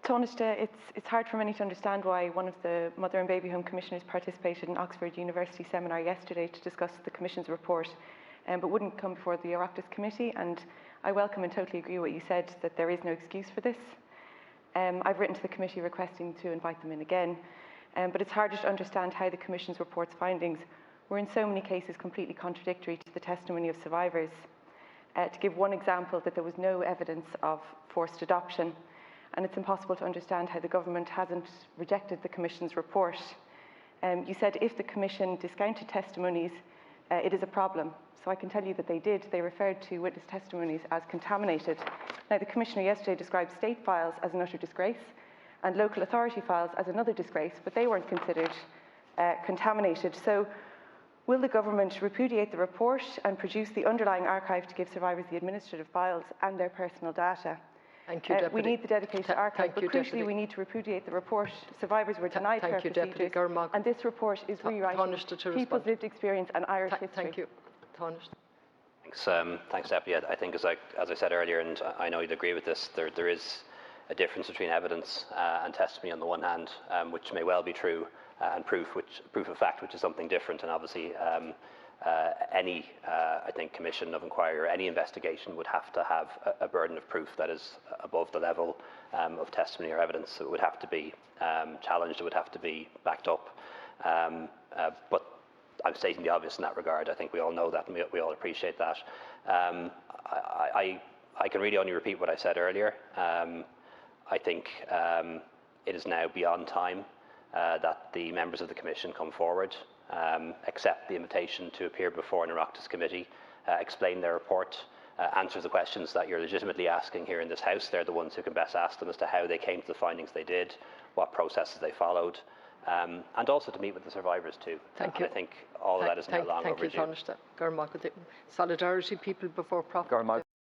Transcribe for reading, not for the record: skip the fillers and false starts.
Taoiseach, it's hard for many to understand why one of the Mother and Baby Home Commissioners participated in Oxford University seminar yesterday to discuss the Commission's report, but wouldn't come before the Oireachtas Committee. And I welcome and totally agree what you said, that there is no excuse for this. I've written to the committee requesting to invite them in again, but it's harder to understand how the Commission's report's findings were in so many cases completely contradictory to the testimony of survivors. To give one example, that there was no evidence of forced adoption, and it's impossible to understand how the government hasn't rejected the Commission's report. You said if the Commission discounted testimonies, it is a problem. So I can tell you that they did. They referred to witness testimonies as contaminated. Now, the Commissioner yesterday described state files as an utter disgrace and local authority files as another disgrace, but they weren't considered contaminated. So will the government repudiate the report and produce the underlying archive to give survivors the administrative files and their personal data? Thank you, Deputy. We need the dedicated archive, but crucially we need to repudiate the report. Survivors were denied fair procedures, and this report is rewriting people's lived experience and Irish history. Thank you. Thanks, Deputy. I think, as I said earlier, and I know you'd agree with this, there is a difference between evidence and testimony on the one hand, which may well be true, and proof of fact, which is something different. And obviously, any I think commission of inquiry or any investigation would have to have a burden of proof that is above the level of testimony or evidence. So it would have to be challenged. It would have to be backed up. But I'm stating the obvious in that regard. I think we all know that, and we all appreciate that. I can really only repeat what I said earlier. I think it is now beyond time that the members of the Commission come forward, accept the invitation to appear before an Oireachtas committee, explain their report, answer the questions that you're legitimately asking here in this House. They're the ones who can best ask them as to how they came to the findings they did, what processes they followed, and also to meet with the survivors too. Thank you. I think all of that is no longer overdue. Thank you, Taoiseach. Solidarity, people before profit.